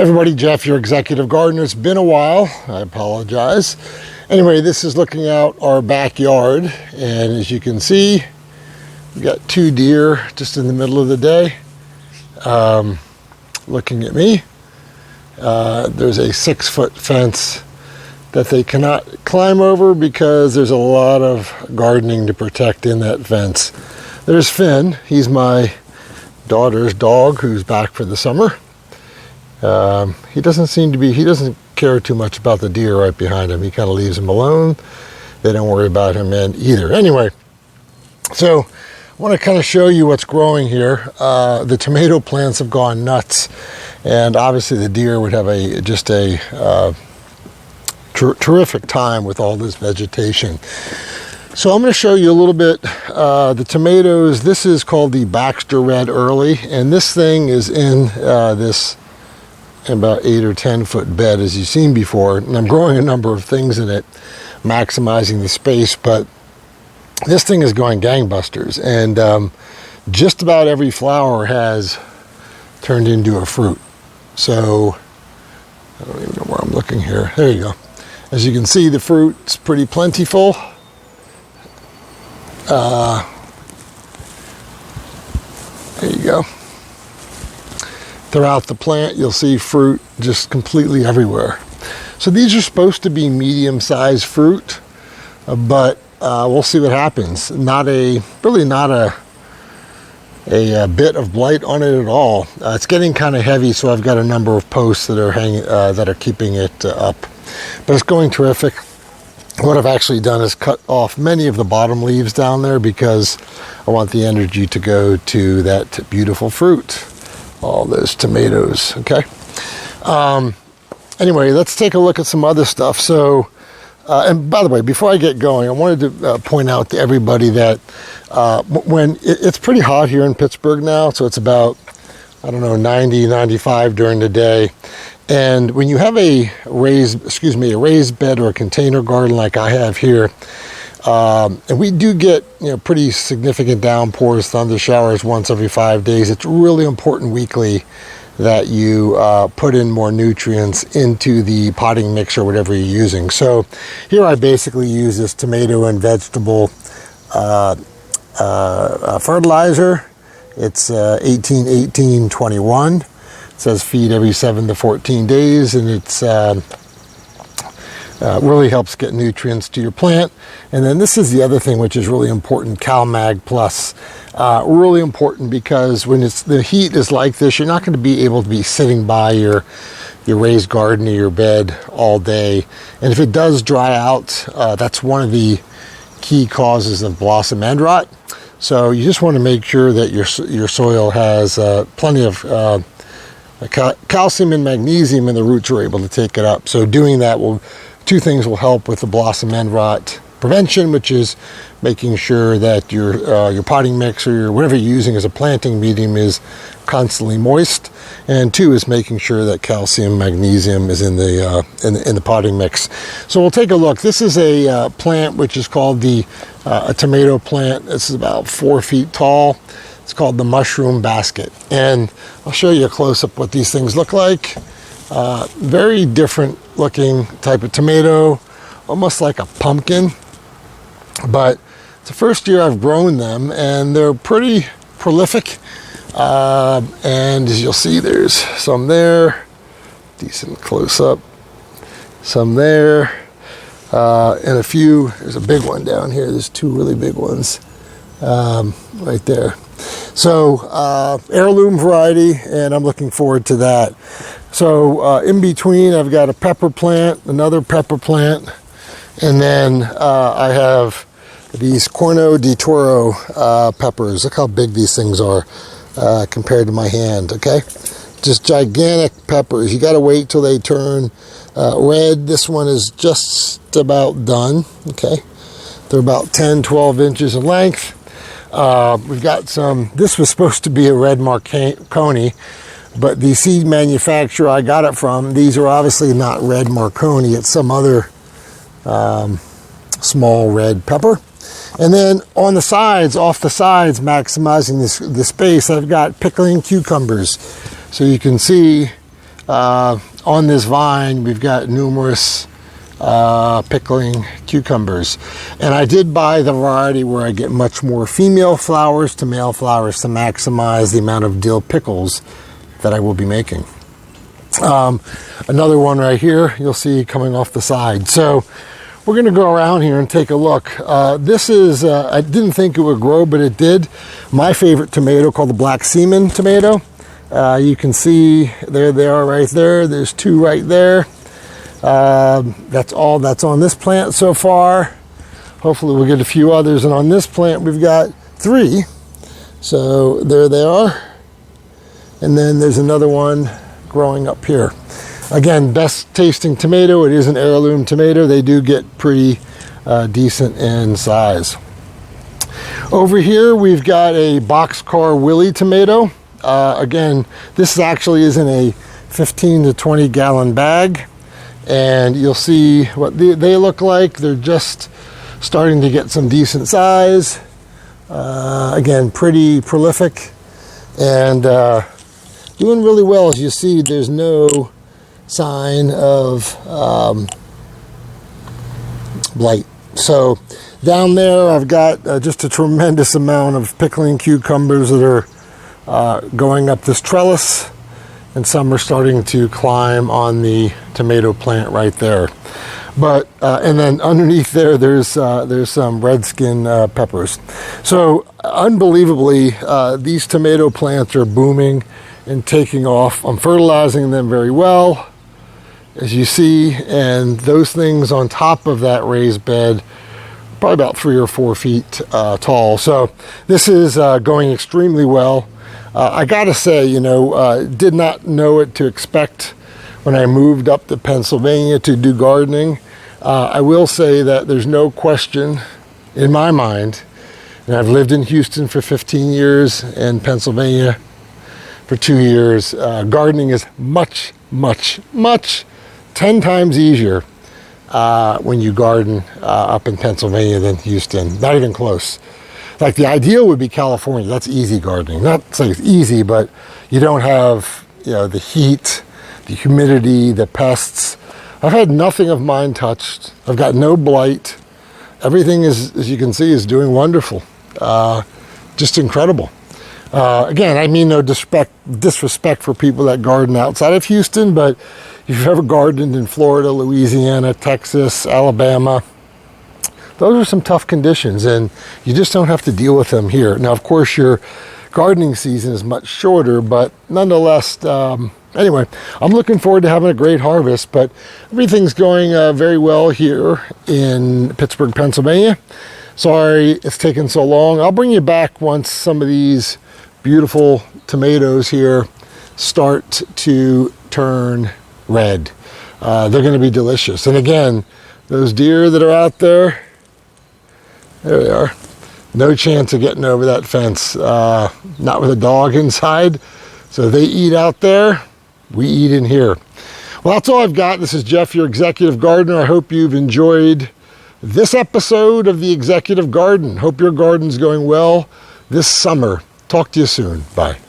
Everybody, Jeff, your executive gardener. It's been a while. I apologize. Anyway, this is looking out our backyard, and as you can see, we've got two deer just in the middle of the day looking at me. There's a 6-foot fence that they cannot climb over because there's a lot of gardening to protect in that fence. There's Finn. He's my daughter's dog who's back for the summer. He doesn't care too much about the deer right behind him. He kind of leaves them alone. They don't worry about him either. Anyway, so I want to kind of show you what's growing here. The tomato plants have gone nuts, and obviously the deer would have just a terrific time with all this vegetation. So I'm going to show you a little bit the tomatoes. This is called the Baxter Red Early, and this thing is in this about 8 or 10 foot bed, as you've seen before, and I'm growing a number of things in it, maximizing the space, but this thing is going gangbusters, and just about every flower has turned into a fruit. So I don't even know where I'm looking here. There you go. As you can see, the fruit's pretty plentiful. There you go. Throughout the plant, you'll see fruit just completely everywhere. So these are supposed to be medium-sized fruit, but we'll see what happens. Really not a bit of blight on it at all. It's getting kind of heavy, so I've got a number of posts that are keeping it up. But it's going terrific. What I've actually done is cut off many of the bottom leaves down there because I want the energy to go to that beautiful fruit. All those tomatoes, okay? Anyway, let's take a look at some other stuff. So, and by the way, before I get going, I wanted to point out to everybody that when it's pretty hot here in Pittsburgh now, so it's about, 90, 95 during the day. And when you have a raised bed or a container garden like I have here, and we do get pretty significant downpours, thunder showers once every 5 days. It's really important weekly that you put in more nutrients into the potting mix or whatever you're using. So here I basically use this tomato and vegetable fertilizer. It's 18-18-21. It says feed every 7 to 14 days, and it's really helps get nutrients to your plant. And then this is the other thing which is really important, CalMag Plus. Really important because when the heat is like this, you're not going to be able to be sitting by your raised garden or your bed all day. And if it does dry out, that's one of the key causes of blossom end rot. So you just want to make sure that your soil has plenty of calcium and magnesium, and the roots are able to take it up. So doing that two things will help with the blossom end rot prevention, which is making sure that your potting mix or whatever you're using as a planting medium is constantly moist, and 2 is making sure that calcium, magnesium is in the potting mix. So we'll take a look. This is a plant which is called a tomato plant. This is about 4 feet tall. It's called the mushroom basket, and I'll show you a close-up what these things look like. Very different looking type of tomato, almost like a pumpkin, but it's the first year I've grown them, and they're pretty prolific. And as you'll see, there's some there, decent close-up, some there, and a few. There's a big one down here. There's 2 really big ones right there. So heirloom variety, and I'm looking forward to that. So in between, I've got a pepper plant, another pepper plant, and then I have these Corno di Toro peppers. Look how big these things are compared to my hand, okay? Just gigantic peppers. You got to wait till they turn red. This one is just about done, okay? They're about 10, 12 inches in length. We've got this was supposed to be a red Marconi, but the seed manufacturer I got it from, these are obviously not red Marconi. It's some other small red pepper. And then on the sides, off the sides, maximizing the space, I've got pickling cucumbers. So you can see on this vine, we've got numerous pickling cucumbers. And I did buy the variety where I get much more female flowers to male flowers to maximize the amount of dill pickles that I will be making. Another one right here, you'll see coming off the side. So we're going to go around here and take a look. This is, I didn't think it would grow, but it did. My favorite tomato, called the Black Seaman tomato. You can see there they are right there. There's two right there. That's all that's on this plant so far. Hopefully we'll get a few others. And on this plant, we've got 3. So there they are. And then there's another one growing up here. Again, best tasting tomato. It is an heirloom tomato. They do get pretty decent in size. Over here, we've got a boxcar Willie tomato. Again, this actually is in a 15 to 20 gallon bag. And you'll see what they look like. They're just starting to get some decent size. Again, pretty prolific and doing really well. As you see, there's no sign of blight. So down there, I've got just a tremendous amount of pickling cucumbers that are going up this trellis. And some are starting to climb on the tomato plant right there. But and then underneath there's some red skin peppers. So unbelievably, these tomato plants are booming and taking off. I'm fertilizing them very well, as you see, and those things on top of that raised bed, probably about 3 or 4 feet tall. So this is going extremely well. I gotta say, did not know what to expect when I moved up to Pennsylvania to do gardening. I will say that there's no question in my mind, and I've lived in Houston for 15 years and Pennsylvania for 2 years. Gardening is much, 10 times easier when you garden up in Pennsylvania than Houston. Not even close. Like the ideal would be California. That's easy gardening. Not saying it's easy, but you don't have the heat, the humidity, the pests. I've had nothing of mine touched. I've got no blight. Everything is, as you can see, is doing wonderful. Just incredible. Again, I mean no disrespect for people that garden outside of Houston, but if you've ever gardened in Florida, Louisiana, Texas, Alabama, those are some tough conditions, and you just don't have to deal with them here. Now, of course, your gardening season is much shorter, but nonetheless, anyway, I'm looking forward to having a great harvest, but everything's going very well here in Pittsburgh, Pennsylvania. Sorry it's taken so long. I'll bring you back once some of these beautiful tomatoes here start to turn red. They're going to be delicious. And again, those deer that are out there, there they are. No chance of getting over that fence. Not with a dog inside. So they eat out there. We eat in here. Well, that's all I've got. This is Jeff, your executive gardener. I hope you've enjoyed this episode of the Executive Garden. Hope your garden's going well this summer. Talk to you soon. Bye.